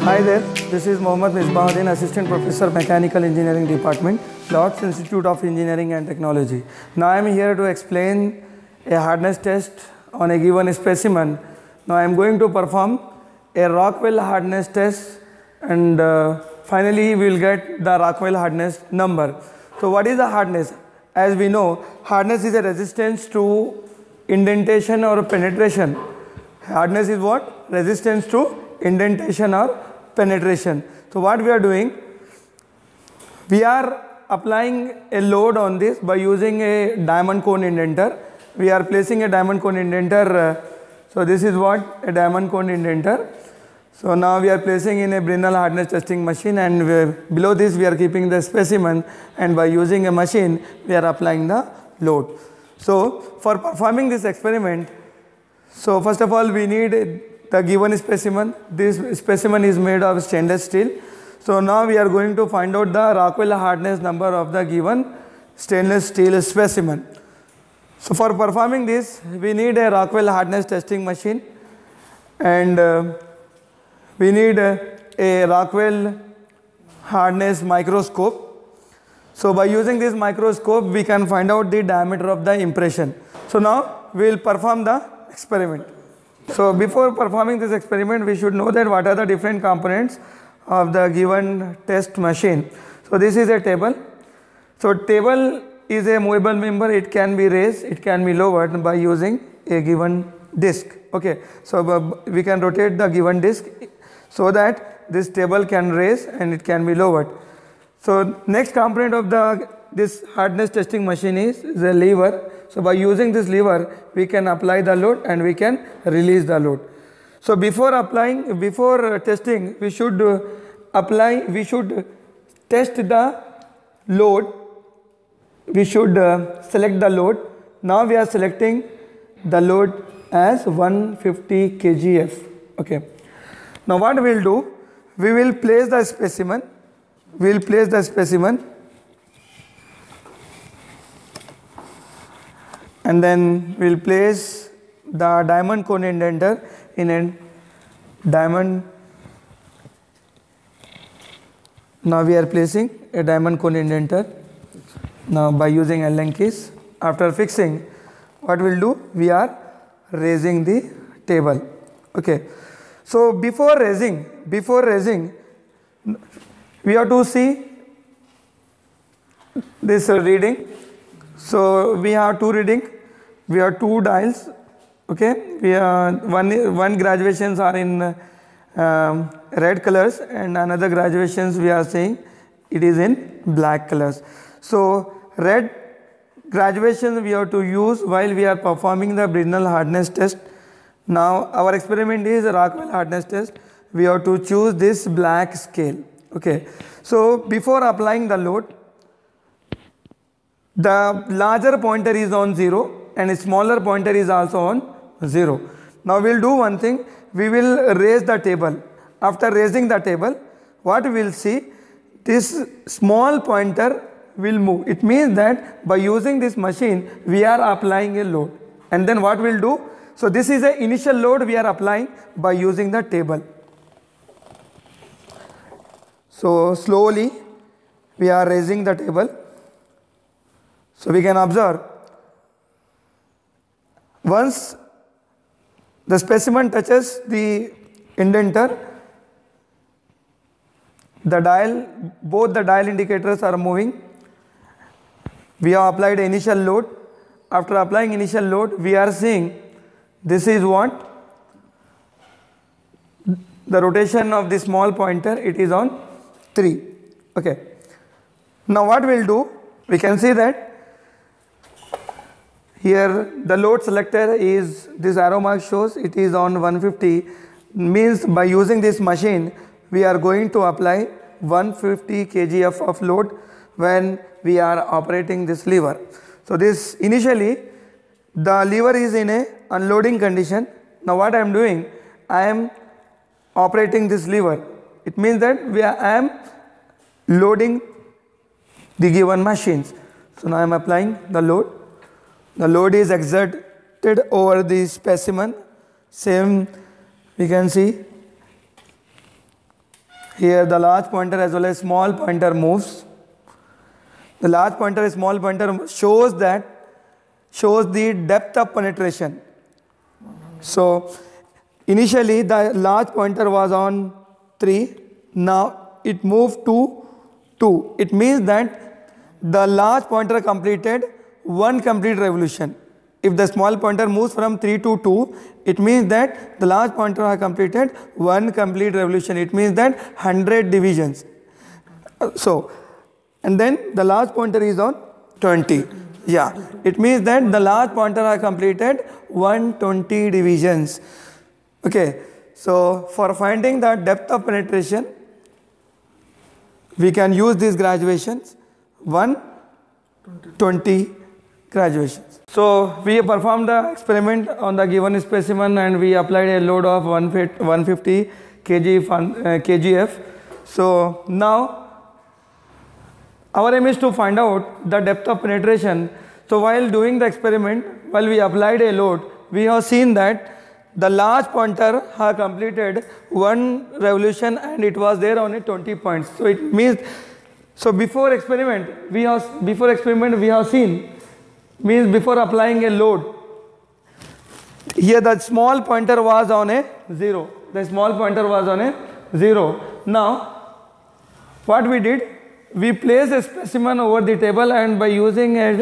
Hi there, this is Mohammad Misbahuddin, Assistant Professor Mechanical Engineering Department, Lords Institute of Engineering and Technology. Now I am here to explain a hardness test on a given specimen. Now I am going to perform a Rockwell hardness test, and finally we will get the Rockwell hardness number. So what is the hardness? As we know, hardness is a resistance to indentation or penetration. Hardness is what? Resistance to indentation or penetration. So what we are doing, we are applying a load on this by using a diamond cone indenter. We are placing a diamond cone indenter. So this is what a diamond cone indenter. So now we are placing in a Brinell hardness testing machine, and below this we are keeping the specimen, and by using a machine we are applying the load. So for performing this experiment, so first of all we need the given specimen. This specimen is made of stainless steel. So now we are going to find out the Rockwell hardness number of the given stainless steel specimen. So for performing this, we need a Rockwell hardness testing machine, and we need a Rockwell hardness microscope. So by using this microscope, we can find out the diameter of the impression. So now we will perform the experiment. So before performing this experiment, we should know that what are the different components of the given test machine. So this is a table. So table is a movable member. It can be raised, it can be lowered by using a given disc. Okay, so we can rotate the given disc so that this table can raise and it can be lowered. So next component of this hardness testing machine is the lever. So by using this lever, we can apply the load and we can release the load. So before testing, we should test the load. We should select the load. Now we are selecting the load as 150 kgf. Okay. Now what we will do, we will place the specimen. We will place the specimen, and then we will place the diamond cone indenter in a diamond. Now we are placing a diamond cone indenter. Now by using Allen keys, after fixing, what we will do, we are raising the table. Okay. So before raising, we have to see this reading. So we have two reading. We have two dials. Okay. We one graduations are in red colors, and another graduations we are saying it is in black colors. So red graduation we have to use while we are performing the Brinell hardness test. Now our experiment is a Rockwell hardness test. We have to choose this black scale. Okay. So before applying the load, the larger pointer is on 0 and a smaller pointer is also on 0. Now we will do one thing. We will raise the table. After raising the table, what we will see, this small pointer will move. It means that by using this machine, we are applying a load. And then what we will do, so this is the initial load we are applying by using the table. So slowly we are raising the table. So we can observe, once the specimen touches the indenter, both the dial indicators are moving. We have applied initial load. After applying initial load, we are seeing this is what? The rotation of the small pointer, it is on 3. Okay. Now what we will do, we can see that here the load selector is, this arrow mark shows it is on 150, means by using this machine we are going to apply 150 kgf of load when we are operating this lever. So this initially the lever is in a unloading condition. Now what I am doing, I am operating this lever. It means that I am loading the given machines. So now I am applying the load. The load is exerted over the specimen. Same we can see Here the large pointer as well as small pointer moves. The large pointer and small pointer shows the depth of penetration. So initially the large pointer was on 3, now it moved to 2. It means that the large pointer completed one complete revolution. If the small pointer moves from 3 to 2, it means that the large pointer has completed one complete revolution. It means that 100 divisions. And then the large pointer is on 20. Yeah, it means that the large pointer has completed 120 divisions. Okay, so for finding the depth of penetration, we can use these graduations, 120 graduations. So we performed the experiment on the given specimen and we applied a load of 150 kgf. So now our aim is to find out the depth of penetration. So while doing the experiment, while we applied a load, we have seen that the large pointer has completed one revolution and it was there on 20 points. So it means, so before experiment we have seen, means before applying a load, here the small pointer was on a 0. The small pointer was on a 0. Now what we did, we placed a specimen over the table and by using a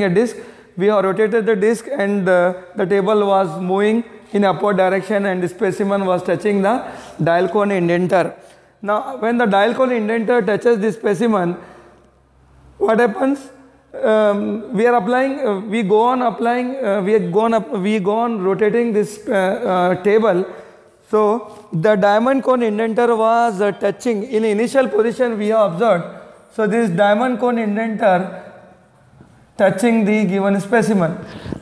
disc, we have rotated the disc and the table was moving in upward direction and the specimen was touching the dial cone indenter. Now when the dial cone indenter touches the specimen, what happens? We go on rotating this table. So the diamond cone indenter was touching in initial position we have observed. So this diamond cone indenter touching the given specimen,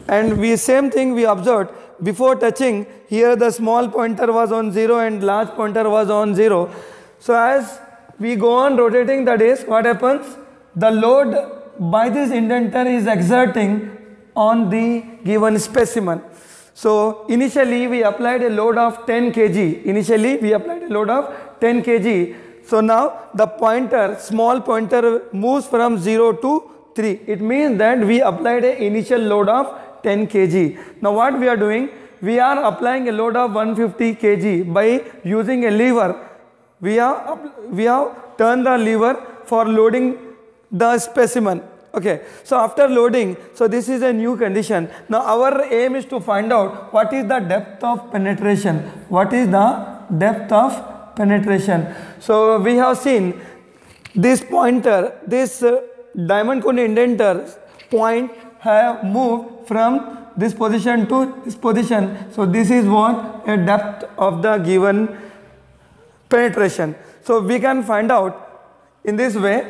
and same thing we observed before touching. Here the small pointer was on 0 and large pointer was on 0. So as we go on rotating the disc, what happens? The load by this indenter is exerting on the given specimen. So initially we applied a load of 10 kg. So now the pointer, small pointer moves from 0 to 3. It means that we applied an initial load of 10 kg. Now what we are doing? We are applying a load of 150 kg by using a lever. We have turned the lever for loading the specimen. Okay, so after loading, so this is a new condition. Now our aim is to find out what is the depth of penetration. What is the depth of penetration? So we have seen this pointer, this diamond cone indenter point have moved from this position to this position. So this is what a depth of the given penetration. So we can find out in this way.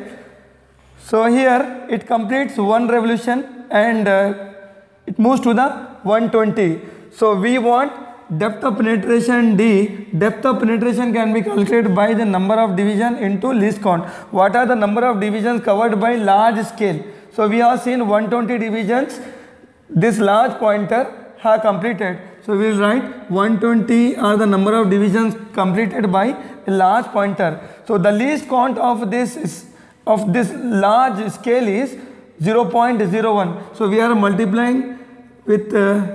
So here it completes one revolution and it moves to the 120. So we want depth of penetration D. Depth of penetration can be calculated by the number of division into least count. What are the number of divisions covered by large scale? So we have seen 120 divisions this large pointer have completed. So we will write 120 are the number of divisions completed by a large pointer. So the least count of this large scale is 0.01. So we are multiplying with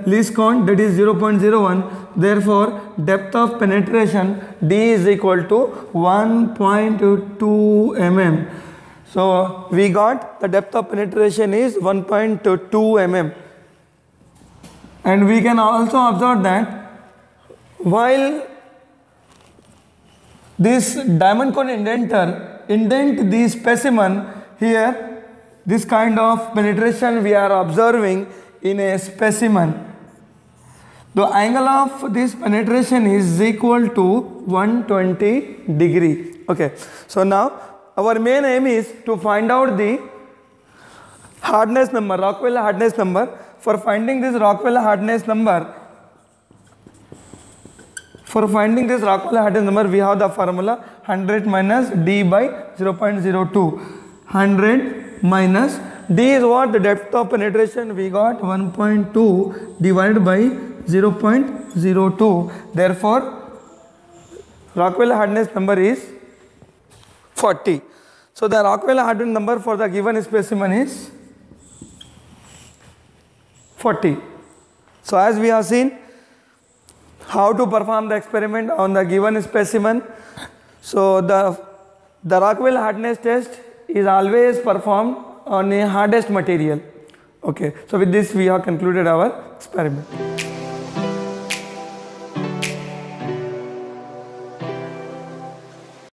least count, that is 0.01. Therefore depth of penetration D is equal to 1.2 mm. So we got the depth of penetration is 1.2 mm. And we can also observe that while this diamond cone indenter indent the specimen, here this kind of penetration we are observing in a specimen. The angle of this penetration is equal to 120 degree. Okay, so now our main aim is to find out the hardness number, Rockwell hardness number. For finding this Rockwell hardness number, we have the formula 100 minus D by 0.02. 100 minus D is what? The depth of penetration we got 1.2 divided by 0.02. Therefore Rockwell hardness number is 40. So the Rockwell hardness number for the given specimen is 40. So as we have seen how to perform the experiment on the given specimen, so the Rockwell hardness test is always performed on a hardest material. Okay, so with this we have concluded our experiment.